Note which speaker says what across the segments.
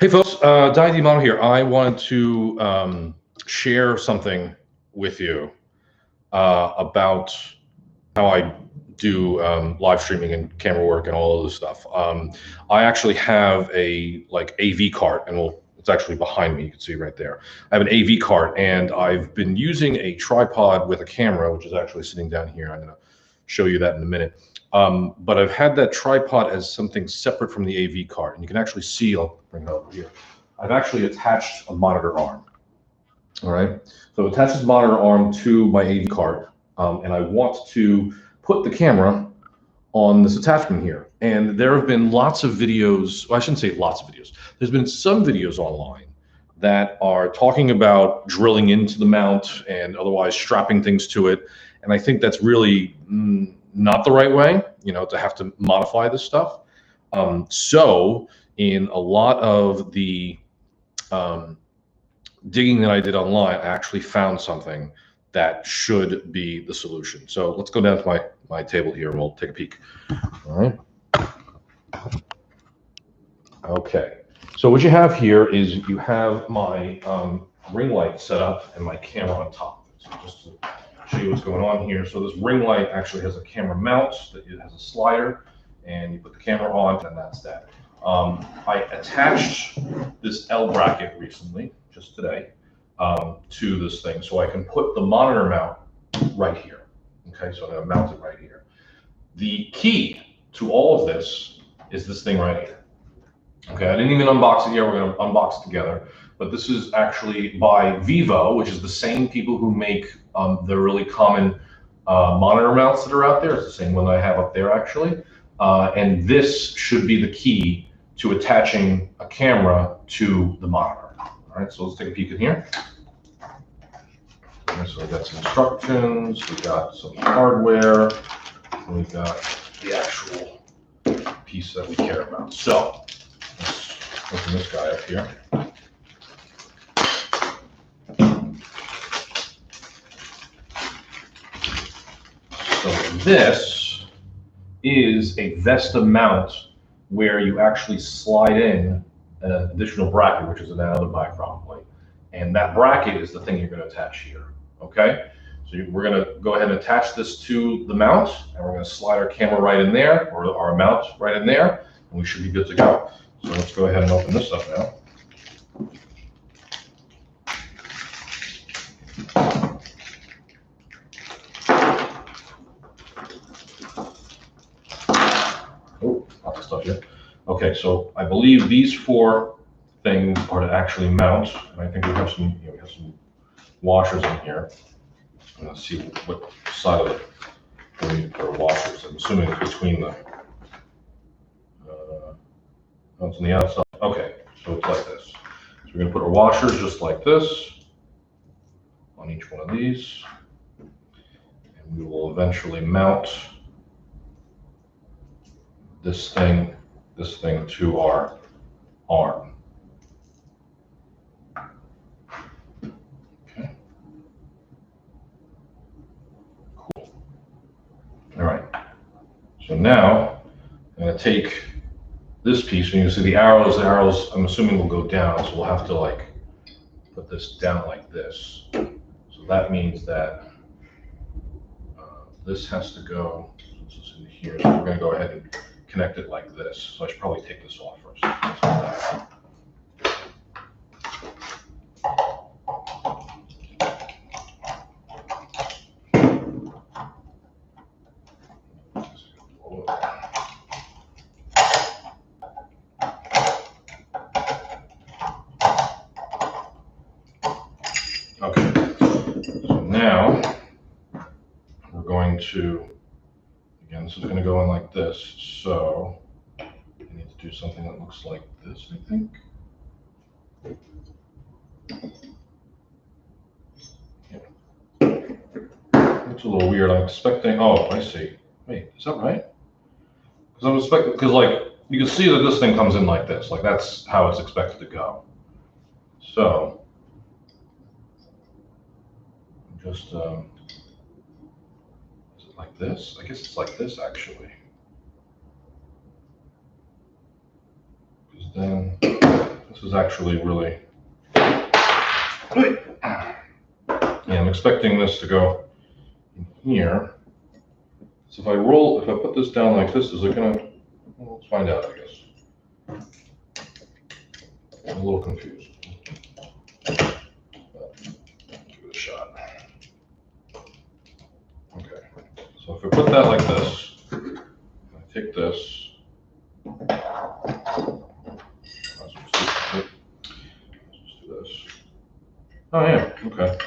Speaker 1: Hey folks, Di Model here. I wanted to share something with you about how I do live streaming and camera work and all of this stuff. I actually have a AV cart, and it's actually behind me. You can see right there. I have an AV cart, and I've been using a tripod with a camera, which is actually sitting down here. I'm going to show you that in a minute. But I've had that tripod as something separate from the AV cart, and you can actually see. I'll bring it over here. I've actually attached a monitor arm. All right, so attach this monitor arm to my AV cart, and I want to put the camera on this attachment here. And there have been lots of videos, well, I shouldn't say lots of videos. There's been some videos online that are talking about drilling into the mount and otherwise strapping things to it. And I think that's really not the right way, to have to modify this stuff. So in a lot of the digging that I did online, I actually found something that should be the solution. So let's go down to my table here and we'll take a peek. All right. Okay. So what you have here is you have my ring light set up and my camera on top. So just to show you what's going on here. So this ring light actually has a camera mount that it has a slider, and you put the camera on, and that's that. I attached this L bracket recently, just today, to this thing, so I can put the monitor mount right here. Okay, so I'm going to mount it right here. The key to all of this is this thing right here. Okay, I didn't even unbox it yet. We're going to unbox it together. But this is actually by VIVO, which is the same people who make the really common monitor mounts that are out there. It's the same one that I have up there, actually. And this should be the key to attaching a camera to the monitor. All right, so let's take a peek in here. Okay, so we've got some instructions, we've got some hardware, and we've got the actual piece that we care about. So let's open this guy up here. So this is a VESA mount where you actually slide in an additional bracket, which is another back probably. And that bracket is the thing you're going to attach here. Okay, so we're going to go ahead and attach this to the mount, and we're going to slide our camera right in there, or our mount right in there, and we should be good to go. So let's go ahead and open this up now. Oh, lots of stuff here. Okay, so I believe these four things are to actually mount, and I think we have some, we have some washers in here. And let's see what side of it we need to put our washers. I'm assuming it's between the. Oh, it's on the outside. Okay, so it's like this. So we're going to put our washers just like this on each one of these, and we will eventually mount this thing to our arm. Okay. Cool. All right. So now I'm going to take this piece, and you can see the arrows, I'm assuming will go down, so we'll have to put this down like this. So that means that this has to go, this is in here, so we're going to go ahead and connect it like this. So I should probably take this off first. Okay, so now we're going to, again, this is going to go in like this, so I need to do something that looks like this, I think. Yeah. Looks a little weird. I'm expecting, oh, I see. Wait, is that right? Because I'm expecting, because you can see that this thing comes in like this, that's how it's expected to go. So, just, is it like this? I guess it's like this, actually. Because then, This is actually really, yeah, I'm expecting this to go in here. So if I put this down like this, is it gonna, well, let's find out, I guess. I'm a little confused. But give it a shot. Okay, so if I put that like this, I take this, let's do this. Oh yeah, okay.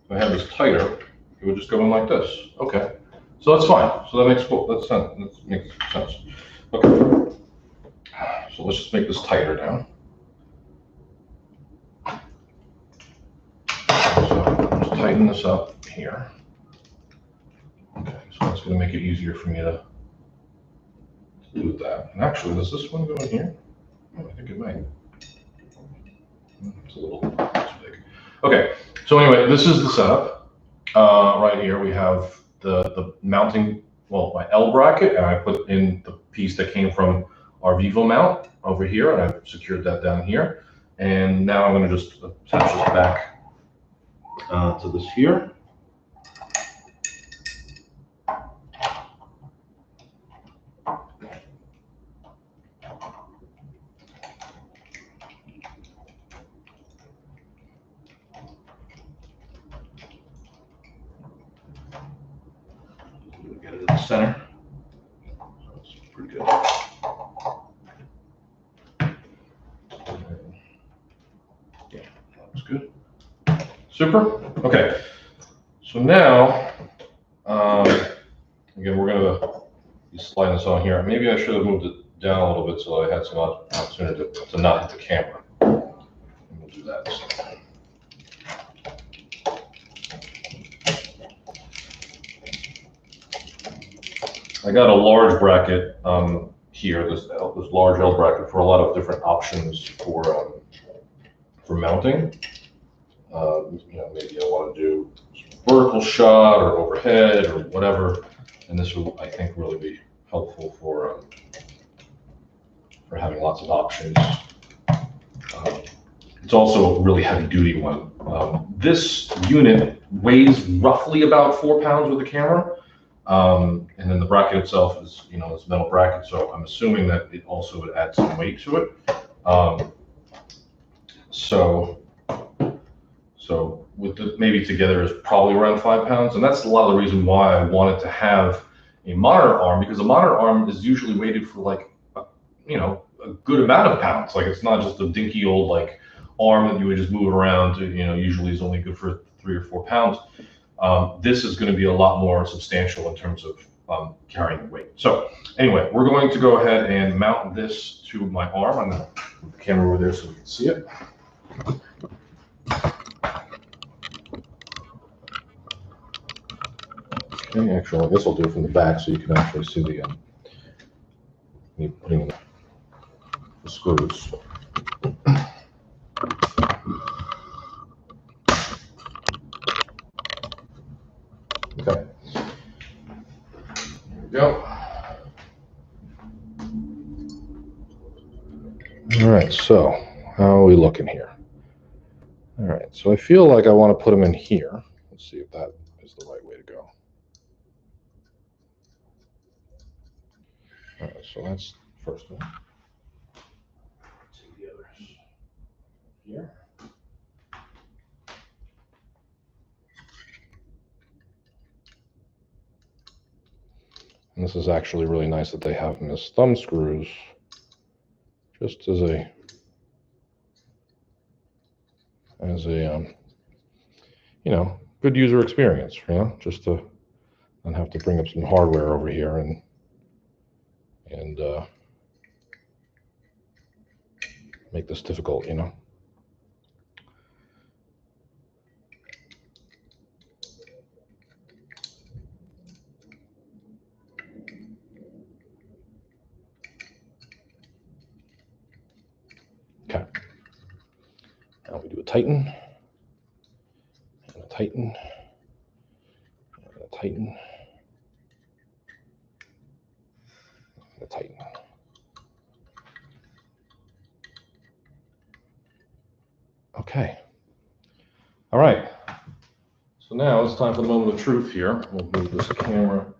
Speaker 1: If I have this tighter, it would just go in like this. Okay, so that's fine. So that makes sense. That makes sense. Okay, so let's just make this tighter now. So just tighten this up here. Okay, so that's going to make it easier for me to do that. And actually, does this one go in here? Oh, I think it might. It's a little too big. Okay, so anyway, this is the setup. Right here we have the mounting, well, my L bracket, and I put in the piece that came from our VIVO mount over here, and I've secured that down here. And now I'm going to just attach this back to this here. Get it in the center. That's pretty good. Yeah, that's good. Super. Okay. So now, again, we're going to be sliding this on here. Maybe I should have moved it down a little bit so I had some opportunity to not hit the camera. And we'll do that. I got a large bracket here, this large L bracket for a lot of different options for mounting. Maybe I want to do vertical shot or overhead or whatever, and this will, I think, really be helpful for having lots of options. It's also a really heavy-duty one. This unit weighs roughly about 4 pounds with the camera. And then the bracket itself is, this metal bracket, so I'm assuming that it also would add some weight to it. So with the maybe together is probably around 5 pounds, and that's a lot of the reason why I wanted to have a monitor arm, because a monitor arm is usually weighted for like, a good amount of pounds. Like, it's not just a dinky old like arm that you would just move around to, usually is only good for 3 or 4 pounds. This is going to be a lot more substantial in terms of carrying weight. So anyway, we're going to go ahead and mount this to my arm. I'm going to put the camera over there so we can see it. Okay, actually, I guess I'll do it from the back so you can actually see me putting in the screws. Okay. There we go. All right, so how are we looking here? All right, so I feel like I want to put them in here. Let's see if that is the right way to go. All right, so that's the first one. Take the others here. And this is actually really nice that they have them as thumb screws, just as a good user experience, just to not have to bring up some hardware over here and make this difficult, Okay. Now we do a tighten, and a tighten, and a tighten, and a tighten. right. So now it's time for the moment of truth here. We'll move this camera a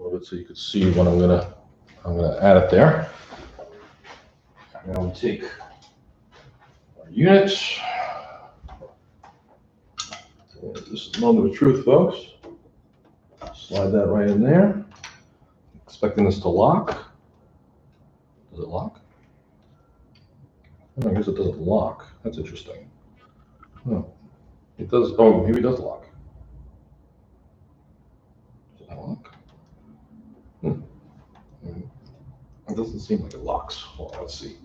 Speaker 1: little bit so you can see what I'm gonna add it there. Now we take our unit. This is the moment of truth, folks. Slide that right in there. Expecting this to lock. Does it lock? Oh, I guess it doesn't lock. That's interesting. No, it does. Oh, maybe it does lock. Does it lock? It doesn't seem like it locks. Well, let's see.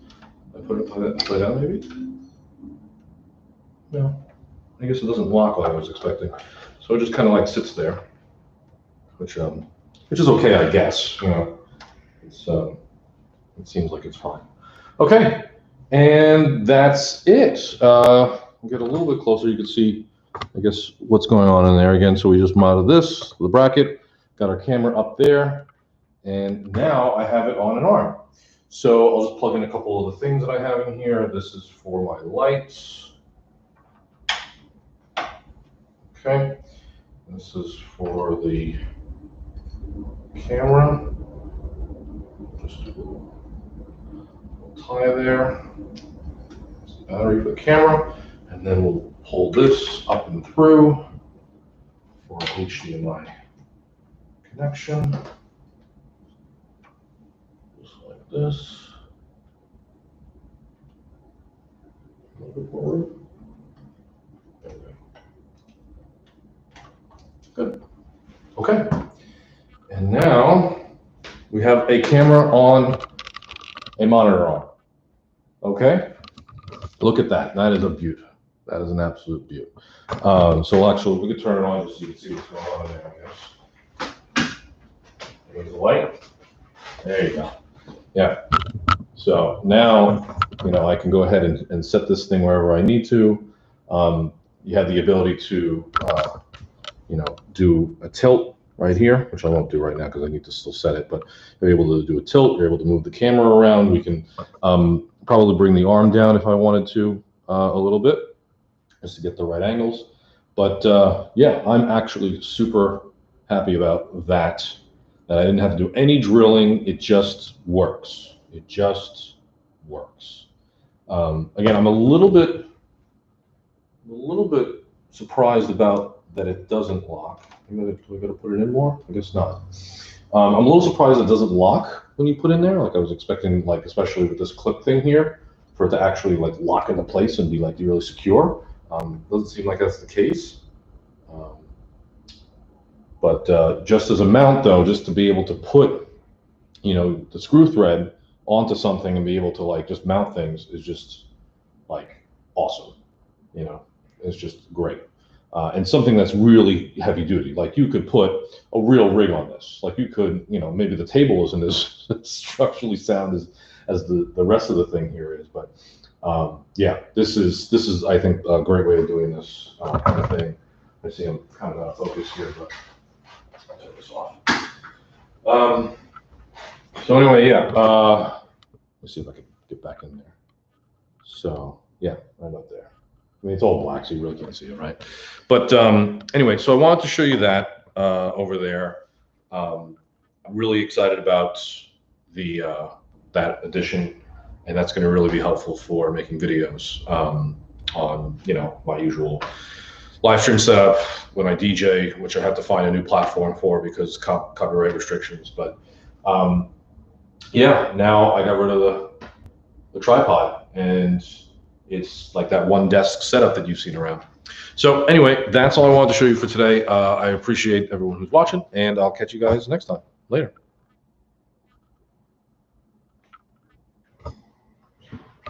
Speaker 1: I put it upside down, maybe? No. I guess it doesn't lock like I was expecting. So it just kind of like sits there, which is okay, I guess. You know, it seems like it's fine. Okay, and that's it. We'll get a little bit closer. You can see, I guess, what's going on in there again. So we just mounted this, the bracket, got our camera up there, and now I have it on an arm. So I'll just plug in a couple of the things that I have in here. This is for my lights. Okay, this is for the camera. Just a little tie there. It's the battery for the camera, and then we'll pull this up and through for HDMI connection. Just like this. A little bit forward. There we go. Good. Okay. And now we have a camera on a monitor arm. Okay. Look at that. That is a beaut. That is an absolute beaut. So actually, we could turn it on just so you can see what's going on in there, I guess. There's the light. There you go. Yeah. So now, you know, I can go ahead and set this thing wherever I need to. You have the ability to, you know, do a tilt right here, which I won't do right now because I need to still set it, but you're able to do a tilt, you're able to move the camera around. We can probably bring the arm down if I wanted to a little bit, just to get the right angles. But yeah, I'm actually super happy about that I didn't have to do any drilling. It just works. It just works. Again, I'm a little bit surprised about that it doesn't lock. Do we got to put it in more? I guess not. I'm a little surprised it doesn't lock when you put in there. Like I was expecting, like especially with this clip thing here, for it to actually like lock into place and be like really secure. Doesn't seem like that's the case. But just as a mount though, just to be able to put, you know, the screw thread onto something and be able to like just mount things is just like awesome. You know, it's just great. And something that's really heavy duty. Like you could put a real rig on this. Like you could, you know, maybe the table isn't as structurally sound as the rest of the thing here is, but yeah, this is I think a great way of doing this kind of thing. I see I'm kind of out of focus here, but I'll turn this off. So anyway, yeah. Let's see if I can get back in there. So yeah, right up there. I mean, it's all black, so you really can't see it, right? But anyway, so I wanted to show you that over there. I'm really excited about the that addition, and that's going to really be helpful for making videos on, you know, my usual live stream setup when I DJ, which I have to find a new platform for because copyright restrictions. But yeah, now I got rid of the tripod, and it's like that one desk setup that you've seen around. So anyway, that's all I wanted to show you for today. I appreciate everyone who's watching, and I'll catch you guys next time. Later.